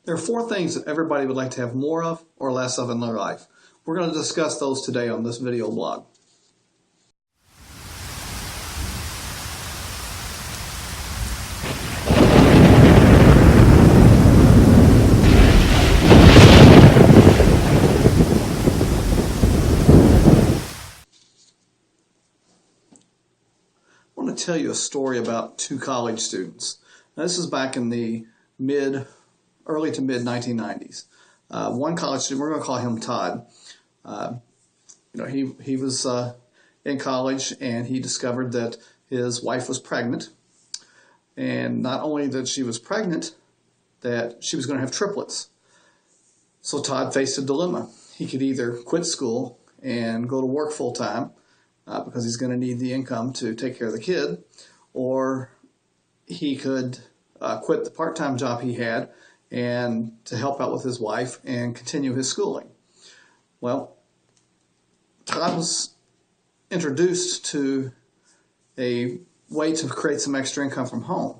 There are four things that everybody would like to have more of or less of in their life. We're going to discuss those today on this video blog. I want to tell you a story about two college students. Now, this is back in the early to mid 1990s. One college student, we're going to call him Todd. He was in college and he discovered that his wife was pregnant. And not only that she was pregnant, that she was going to have triplets. So Todd faced a dilemma. He could either quit school and go to work full time because he's going to need the income to take care of the kid, or he could quit the part-time job he had and to help out with his wife and continue his schooling. Well, Todd was introduced to a way to create some extra income from home.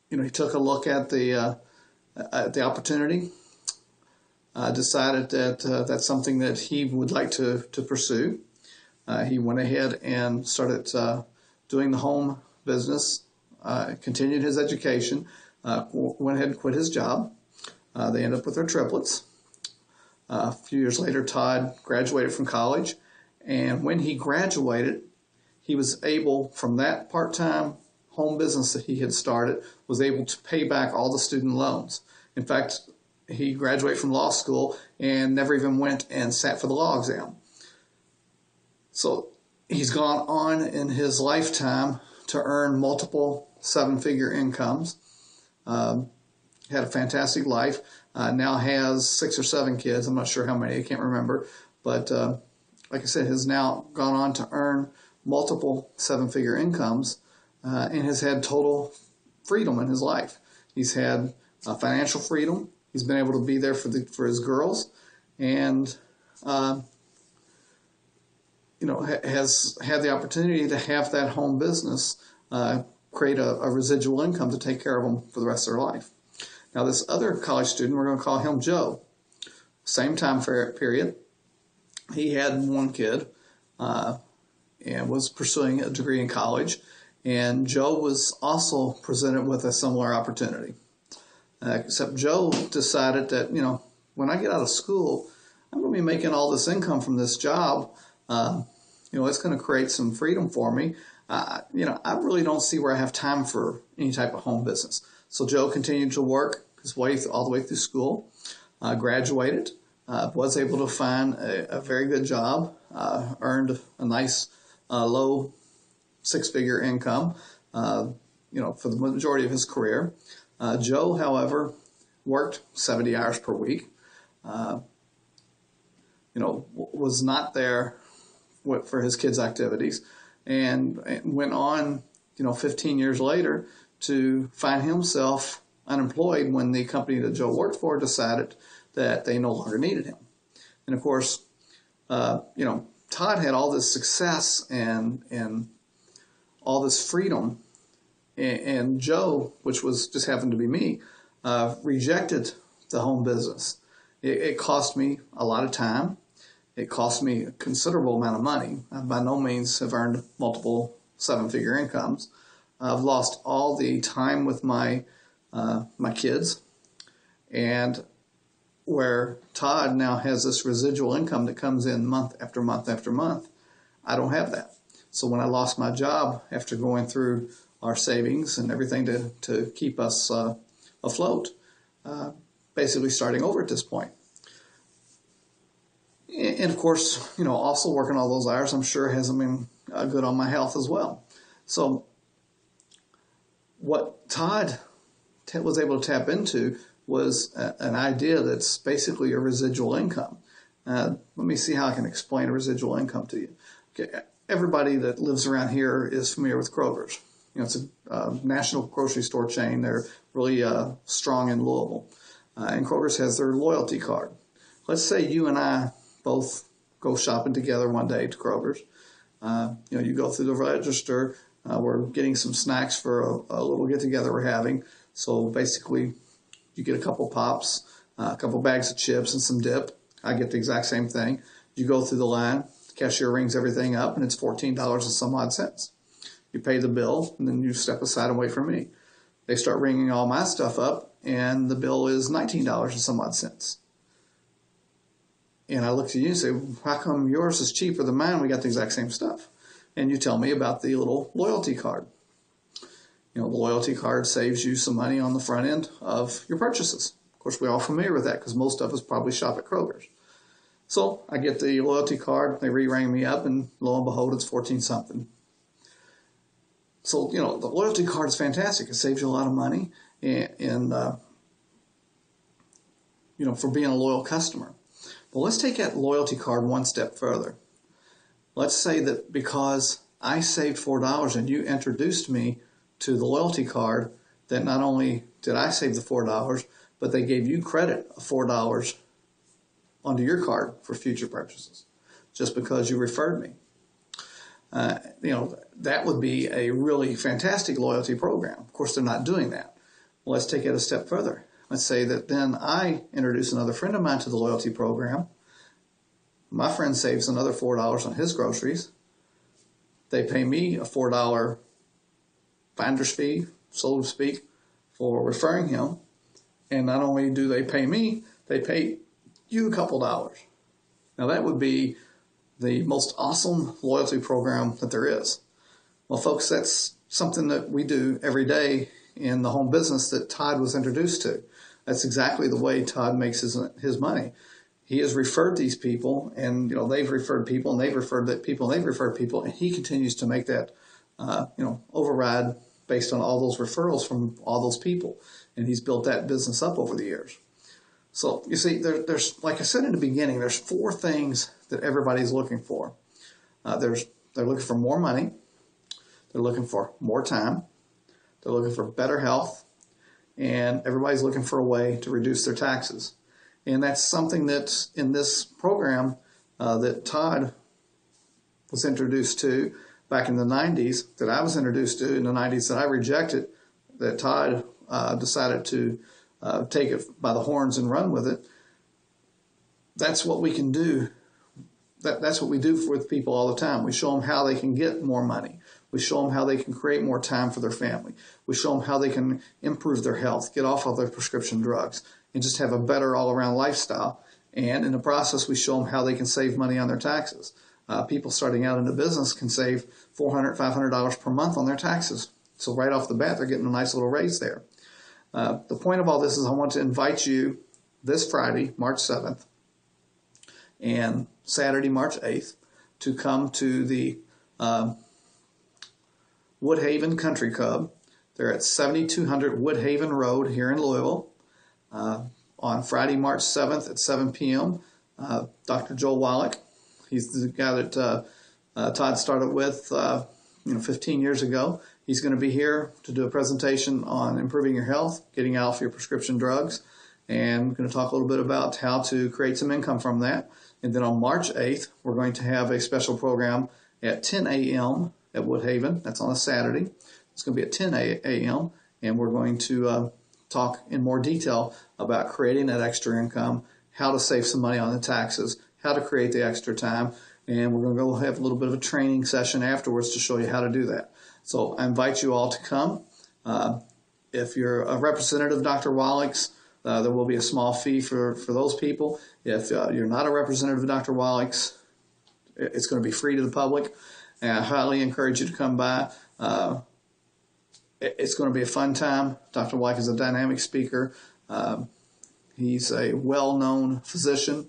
He took a look at the opportunity, decided that that's something that he would like to pursue. He went ahead and started doing the home business, continued his education, went ahead and quit his job. They ended up with their triplets. A few years later, Todd graduated from college, and when he graduated, he was able, from that part-time home business that he had started, was able to pay back all the student loans. In fact, he graduated from law school and never even went and sat for the law exam. So he's gone on in his lifetime to earn multiple seven-figure incomes. Had a fantastic life. Now has 6 or 7 kids. I'm not sure how many. I can't remember. But like I said, has now gone on to earn multiple seven-figure incomes and has had total freedom in his life. He's had financial freedom. He's been able to be there for his girls, and has had the opportunity to have that home business create a residual income to take care of them for the rest of their life. Now, this other college student, we're going to call him Joe. Same time period. He had one kid and was pursuing a degree in college. And Joe was also presented with a similar opportunity. Except Joe decided that, when I get out of school, I'm going to be making all this income from this job. It's going to create some freedom for me. I really don't see where I have time for any type of home business. So Joe continued to work his way all the way through school, graduated, was able to find a very good job, earned a nice low six-figure income, for the majority of his career. Joe, however, worked 70 hours per week, was not there for his kids' activities, and went on, 15 years later to find himself unemployed when the company that Joe worked for decided that they no longer needed him. And of course, Todd had all this success and all this freedom, and Joe, which was just happened to be me, rejected the home business. It cost me a lot of time. It cost me a considerable amount of money. I by no means have earned multiple seven-figure incomes. I've lost all the time with my kids, and where Todd now has this residual income that comes in month after month after month, I don't have that. So when I lost my job after going through our savings and everything to keep us afloat, basically starting over at this point. And of course, also working all those hours, I'm sure hasn't been good on my health as well. So what Todd was able to tap into was an idea that's basically a residual income. Let me see how I can explain a residual income to you. Okay, everybody that lives around here is familiar with Kroger's. It's a national grocery store chain. They're really strong in Louisville. And Kroger's has their loyalty card. Let's say you and I both go shopping together one day to Kroger's. You go through the register. We're getting some snacks for a little get-together we're having. So basically, You get a couple pops, a couple bags of chips, and some dip. I get the exact same thing. You go through the line, the cashier rings everything up, and it's $14 and some odd cents. You pay the bill, and then you step aside and wait for me. They start ringing all my stuff up, and the bill is $19 and some odd cents. And I look at you and say, how come yours is cheaper than mine? We got the exact same stuff. And you tell me about the little loyalty card. The loyalty card saves you some money on the front end of your purchases. Of course, we're all familiar with that because most of us probably shop at Kroger's. So I get the loyalty card, they re-ring me up, and lo and behold, it's 14 something. So, the loyalty card is fantastic. It saves you a lot of money and for being a loyal customer. But let's take that loyalty card one step further. Let's say that because I saved $4 and you introduced me to the loyalty card, that not only did I save the $4, but they gave you credit of $4 onto your card for future purchases just because you referred me. That would be a really fantastic loyalty program. Of course, they're not doing that. Well, let's take it a step further. Let's say that then I introduce another friend of mine to the loyalty program. My friend saves another $4 on his groceries. They pay me a $4 finder's fee, so to speak, for referring him. And not only do they pay me, they pay you a couple dollars. Now that would be the most awesome loyalty program that there is. Well, folks, that's something that we do every day in the home business that Todd was introduced to. That's exactly the way Todd makes his money. He has referred these people, and they've referred people, and they've referred that people, and they've referred people, and he continues to make that override based on all those referrals from all those people, and he's built that business up over the years. So you see, there's like I said in the beginning, there's 4 things that everybody's looking for. They're looking for more money, they're looking for more time, they're looking for better health, and everybody's looking for a way to reduce their taxes. And that's something that's in this program that Todd was introduced to back in the 90s, that I was introduced to in the 90s, that I rejected, that Todd decided to take it by the horns and run with it. That's what we can do. That's what we do with people all the time. We show them how they can get more money. We show them how they can create more time for their family. We show them how they can improve their health, get off of their prescription drugs, and just have a better all-around lifestyle. And in the process, we show them how they can save money on their taxes. People starting out in the business can save $400, $500 per month on their taxes. So right off the bat, they're getting a nice little raise there. The point of all this is I want to invite you this Friday, March 7th, and Saturday, March 8th, to come to the Woodhaven Country Club. They're at 7200 Woodhaven Road here in Louisville. On Friday, March 7th at 7 p.m., Dr. Joel Wallach, he's the guy that Todd started with 15 years ago. He's going to be here to do a presentation on improving your health, getting off your prescription drugs, and we're going to talk a little bit about how to create some income from that. And then on March 8th, we're going to have a special program at 10 a.m. at Woodhaven. That's on a Saturday. It's going to be at 10 a.m., and we're going to talk in more detail about creating that extra income, how to save some money on the taxes, how to create the extra time, and we're going to go have a little bit of a training session afterwards to show you how to do that. So I invite you all to come. If you're a representative of Dr. Wallach's, there will be a small fee for those people. If you're not a representative of Dr. Wallach's, it's going to be free to the public. And I highly encourage you to come by. It's going to be a fun time. Dr. Wallach is a dynamic speaker. He's a well-known physician,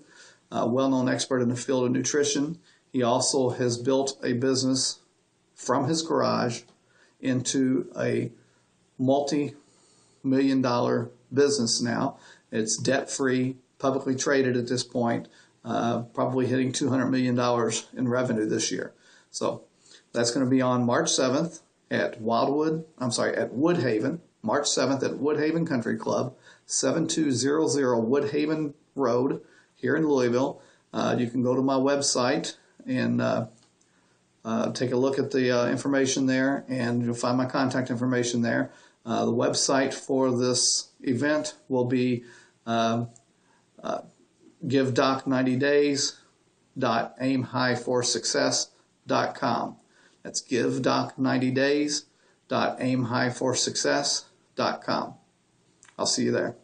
a well-known expert in the field of nutrition. He also has built a business from his garage into a multi-million-dollar business now. It's debt-free, publicly traded at this point, probably hitting $200 million in revenue this year. So that's going to be on March 7th at Woodhaven, March 7th at Woodhaven Country Club, 7200 Woodhaven Road here in Louisville. You can go to my website and take a look at the information there, and you'll find my contact information there. The website for this event will be givedoc90days.aimhighforsuccess.com. That's givedoc90days.aimhighforsuccess.com. I'll see you there.